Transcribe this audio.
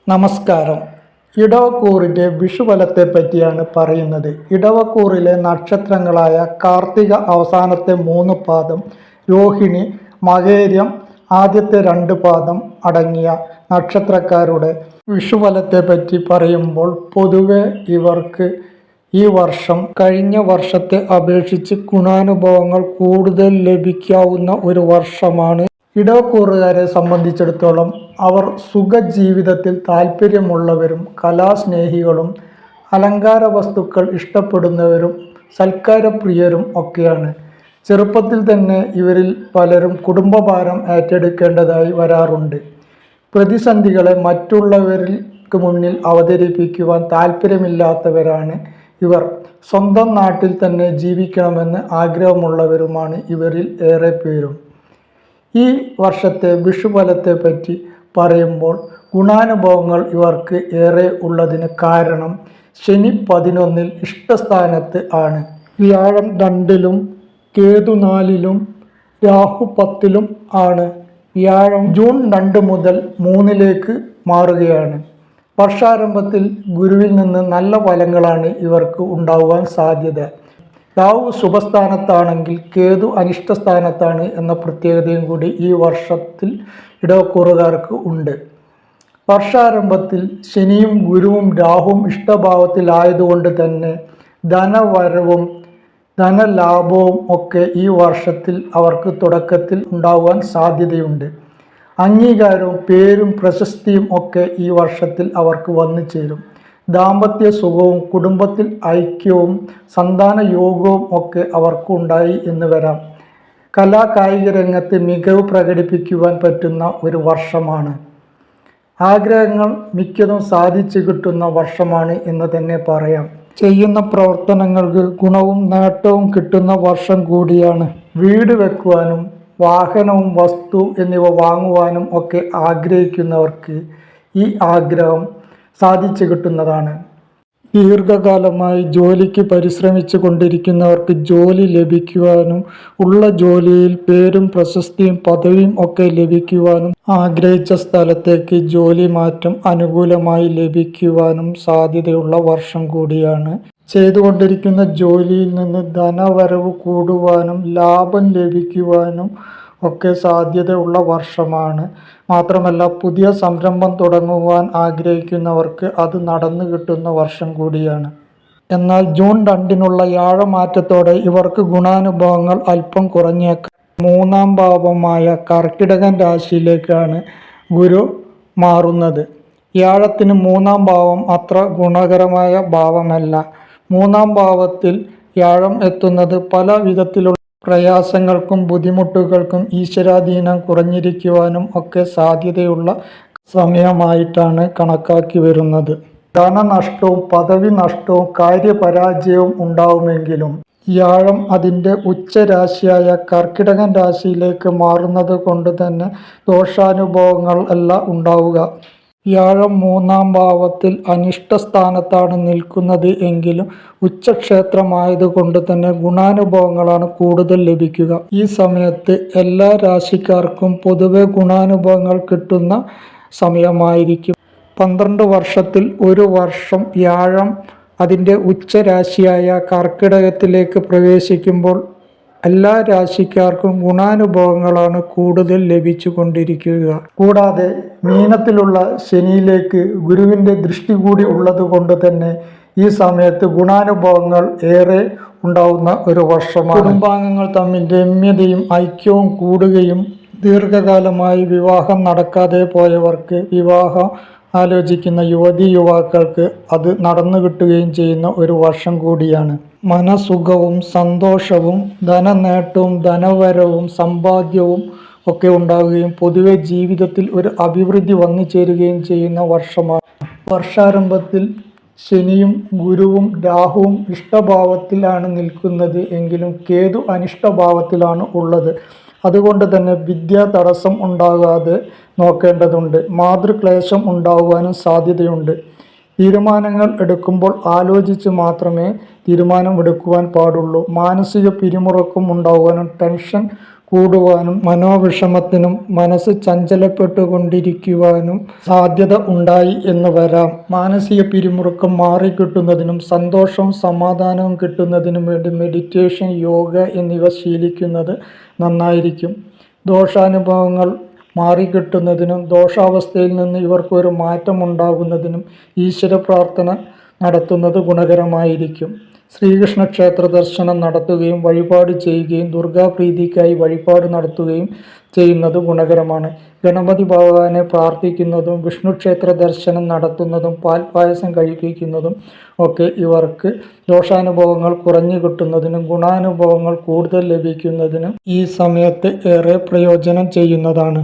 നമസ്കാരം. ഇടവക്കൂറിൻ്റെ വിഷുഫലത്തെ പറ്റിയാണ് പറയുന്നത്. ഇടവക്കൂറിലെ നക്ഷത്രങ്ങളായ കാർത്തിക അവസാനത്തെ 3 പാദം, രോഹിണി, മകേരം ആദ്യത്തെ 2 പാദം അടങ്ങിയ നക്ഷത്രക്കാരുടെ വിഷുഫലത്തെ പറ്റി പറയുമ്പോൾ പൊതുവെ ഇവർക്ക് ഈ വർഷം കഴിഞ്ഞ വർഷത്തെ അപേക്ഷിച്ച് ഗുണാനുഭവങ്ങൾ കൂടുതൽ ലഭിക്കാവുന്ന ഒരു വർഷമാണ്. ഇടവക്കൂറുകാരെ സംബന്ധിച്ചിടത്തോളം അവർ സുഖജീവിതത്തിൽ താല്പര്യമുള്ളവരും കലാസ്നേഹികളും അലങ്കാര വസ്തുക്കൾ ഇഷ്ടപ്പെടുന്നവരും സൽക്കാരപ്രിയരും ഒക്കെയാണ്. ചെറുപ്പത്തിൽ തന്നെ ഇവരിൽ പലരും കുടുംബഭാരം ഏറ്റെടുക്കേണ്ടതായി വരാറുണ്ട്. പ്രതിസന്ധികളെ മറ്റുള്ളവർക്ക് മുന്നിൽ അവതരിപ്പിക്കുവാൻ താല്പര്യമില്ലാത്തവരാണ് ഇവർ. സ്വന്തം നാട്ടിൽ തന്നെ ജീവിക്കണമെന്ന് ആഗ്രഹമുള്ളവരുമാണ് ഇവരിൽ ഏറെ പേരും. ഈ വർഷത്തെ വിഷുഫലത്തെ പറ്റി പറയുമ്പോൾ ഗുണാനുഭവങ്ങൾ ഇവർക്ക് ഏറെ ഉള്ളതിന് കാരണം ശനി 11 ഇഷ്ടസ്ഥാനത്ത് ആണ്. വ്യാഴം 2-ലും കേതു 4-ലും രാഹു 10-ലും ആണ്. വ്യാഴം ജൂൺ 2 മുതൽ 3-ലേക്ക് മാറുകയാണ്. വർഷാരംഭത്തിൽ ഗുരുവിൽ നിന്ന് നല്ല ഫലങ്ങളാണ് ഇവർക്ക് ഉണ്ടാകുവാൻ സാധ്യത. രാഹു ശുഭസ്ഥാനത്താണെങ്കിൽ കേതു അനിഷ്ടസ്ഥാനത്താണ് എന്ന പ്രത്യേകതയും കൂടി ഈ വർഷത്തിൽ ഇടവക്കൂറുകാർക്ക് ഉണ്ട്. വർഷാരംഭത്തിൽ ശനിയും ഗുരുവും രാഹുവും ഇഷ്ടഭാവത്തിലായതുകൊണ്ട് തന്നെ ധനവരവും ധനലാഭവും ഒക്കെ ഈ വർഷത്തിൽ അവർക്ക് തുടക്കത്തിൽ ഉണ്ടാകുവാൻ സാധ്യതയുണ്ട്. അംഗീകാരവും പേരും പ്രശസ്തിയും ഒക്കെ ഈ വർഷത്തിൽ അവർക്ക് വന്നു ചേരും. ദാമ്പത്യ സുഖവും കുടുംബത്തിൽ ഐക്യവും സന്താന യോഗവും ഒക്കെ അവർക്ക് ഉണ്ടായി എന്ന് വരാം. കായിക രംഗത്ത് മികവ് പ്രകടിപ്പിക്കുവാൻ പറ്റുന്ന ഒരു വർഷമാണ്. ആഗ്രഹങ്ങൾ മിക്കതും സാധിച്ചു കിട്ടുന്ന വർഷമാണ് എന്ന് തന്നെ പറയാം. ചെയ്യുന്ന പ്രവർത്തനങ്ങൾക്ക് ഗുണവും നേട്ടവും കിട്ടുന്ന വർഷം കൂടിയാണ്. വീട് വെക്കുവാനും വാഹനവും വസ്തു എന്നിവ വാങ്ങുവാനും ഒക്കെ ആഗ്രഹിക്കുന്നവർക്ക് ഈ ആഗ്രഹം സാധിച്ചു കിട്ടുന്നതാണ്. ദീർഘകാലമായി ജോലിക്ക് പരിശ്രമിച്ചു കൊണ്ടിരിക്കുന്നവർക്ക് ജോലി ലഭിക്കുവാനും ഉള്ള ജോലിയിൽ പേരും പ്രശസ്തിയും പദവിയും ഒക്കെ ലഭിക്കുവാനും ആഗ്രഹിച്ച സ്ഥലത്തേക്ക് ജോലി മാറ്റം അനുകൂലമായി ലഭിക്കുവാനും സാധ്യതയുള്ള വർഷം കൂടിയാണ്. ചെയ്തുകൊണ്ടിരിക്കുന്ന ജോലിയിൽ നിന്ന് ധനവരവ് കൂടുവാനും ലാഭം ലഭിക്കുവാനും ഒക്കെ സാധ്യതയുള്ള വർഷമാണ്. മാത്രമല്ല പുതിയ സംരംഭം തുടങ്ങുവാൻ ആഗ്രഹിക്കുന്നവർക്ക് അത് നടന്നു കിട്ടുന്ന വർഷം കൂടിയാണ്. എന്നാൽ ജൂൺ 2-നുള്ള വ്യാഴമാറ്റത്തോടെ ഇവർക്ക് ഗുണാനുഭവങ്ങൾ അല്പം കുറഞ്ഞേക്കാം. 3-ാം ഭാവമായ കർക്കിടകൻ രാശിയിലേക്കാണ് ഗുരു മാറുന്നത്. വ്യാഴത്തിന് 3-ാം ഭാവം അത്ര ഗുണകരമായ ഭാവമല്ല. 3-ാം ഭാവത്തിൽ വ്യാഴം എത്തുന്നത് പല വിധത്തിലുള്ള പ്രയാസങ്ങൾക്കും ബുദ്ധിമുട്ടുകൾക്കും ഈശ്വരാധീനം കുറഞ്ഞിരിക്കുവാനും ഒക്കെ സാധ്യതയുള്ള സമയമായിട്ടാണ് കണക്കാക്കി വരുന്നത്. ധനനഷ്ടവും പദവി നഷ്ടവും കാര്യപരാജയവും ഉണ്ടാവുമെങ്കിലും വ്യാഴം അതിൻ്റെ ഉച്ചരാശിയായ കർക്കിടകൻ രാശിയിലേക്ക് മാറുന്നത് കൊണ്ട് തന്നെ ദോഷാനുഭവങ്ങൾ അല്ല ഉണ്ടാവുക. വ്യാഴം 3-ാം ഭാവത്തിൽ അനിഷ്ടസ്ഥാനത്താണ് നിൽക്കുന്നത് എങ്കിലും ഉച്ചക്ഷേത്രമായതുകൊണ്ട് തന്നെ ഗുണാനുഭവങ്ങളാണ് കൂടുതൽ ലഭിക്കുക. ഈ സമയത്ത് എല്ലാ രാശിക്കാർക്കും പൊതുവെ ഗുണാനുഭവങ്ങൾ കിട്ടുന്ന സമയമായിരിക്കും. 12 വർഷത്തിൽ ഒരു വർഷം വ്യാഴം അതിൻ്റെ ഉച്ചരാശിയായ കർക്കിടകത്തിലേക്ക് പ്രവേശിക്കുമ്പോൾ എല്ലാ രാശിക്കാർക്കും ഗുണാനുഭവങ്ങളാണ് കൂടുതൽ ലഭിച്ചു കൊണ്ടിരിക്കുക. കൂടാതെ മീനത്തിലുള്ള ശനിയിലേക്ക് ഗുരുവിൻ്റെ ദൃഷ്ടി കൂടി ഉള്ളത് കൊണ്ട് തന്നെ ഈ സമയത്ത് ഗുണാനുഭവങ്ങൾ ഏറെ ഉണ്ടാവുന്ന ഒരു വർഷമാണ്. കുടുംബാംഗങ്ങൾ തമ്മിൽ രമ്യതയും ഐക്യവും കൂടുകയും ദീർഘകാലമായി വിവാഹം നടക്കാതെ പോയവർക്ക് വിവാഹം ആലോചിക്കുന്ന യുവാക്കൾക്ക് അത് നടന്നു കിട്ടുകയും ചെയ്യുന്ന ഒരു വർഷം കൂടിയാണ്. മനസുഖവും സന്തോഷവും ധനനേട്ടവും ധനവരവും സമ്പാദ്യവും ഒക്കെ ഉണ്ടാവുകയും പൊതുവെ ജീവിതത്തിൽ ഒരു അഭിവൃദ്ധി വന്നു ചേരുകയും ചെയ്യുന്ന വർഷമാണ്. വർഷാരംഭത്തിൽ ശനിയും ഗുരുവും രാഹുവും ഇഷ്ടഭാവത്തിലാണ് നിൽക്കുന്നത് എങ്കിലും കേതു അനിഷ്ടഭാവത്തിലാണ് ഉള്ളത്. അതുകൊണ്ട് തന്നെ വിദ്യാ തടസ്സം ഉണ്ടാകാതെ നോക്കേണ്ടതുണ്ട്. മാതൃക്ലേശം ഉണ്ടാകുവാനും സാധ്യതയുണ്ട്. തീരുമാനങ്ങൾ എടുക്കുമ്പോൾ ആലോചിച്ച് മാത്രമേ തീരുമാനം എടുക്കുവാൻ പാടുള്ളൂ. മാനസിക പിരിമുറുക്കം ഉണ്ടാകുവാനും ടെൻഷൻ കൂടുവാനും മനോവിഷമത്തിനും മനസ്സ് ചഞ്ചലപ്പെട്ടുകൊണ്ടിരിക്കുവാനും സാധ്യത ഉണ്ടായി എന്ന് വരാം. മാനസിക പിരിമുറുക്കം മാറിക്കിട്ടുന്നതിനും സന്തോഷവും സമാധാനവും കിട്ടുന്നതിനും വേണ്ടി മെഡിറ്റേഷൻ, യോഗ എന്നിവ ശീലിക്കുന്നത് നന്നായിരിക്കും. ദോഷാനുഭവങ്ങൾ മാറിക്കിട്ടുന്നതിനും ദോഷാവസ്ഥയിൽ നിന്ന് ഇവർക്കൊരു മാറ്റമുണ്ടാകുന്നതിനും ഈശ്വര പ്രാർത്ഥന നടത്തുന്നത് ഗുണകരമായിരിക്കും. ശ്രീകൃഷ്ണ ക്ഷേത്ര ദർശനം നടത്തുകയും വഴിപാട് ചെയ്യുകയും ദുർഗാപ്രീതിക്കായി വഴിപാട് നടത്തുകയും ചെയ്യുന്നത് ഗുണകരമാണ്. ഗണപതി ഭഗവാനെ പ്രാർത്ഥിക്കുന്നതും വിഷ്ണു ക്ഷേത്ര ദർശനം നടത്തുന്നതും പാൽപ്പായസം കഴിപ്പിക്കുന്നതും ഒക്കെ ഇവർക്ക് ദോഷാനുഭവങ്ങൾ കുറഞ്ഞു കിട്ടുന്നതിനും ഗുണാനുഭവങ്ങൾ കൂടുതൽ ലഭിക്കുന്നതിനും ഈ സമയത്ത് ഏറെ പ്രയോജനം ചെയ്യുന്നതാണ്.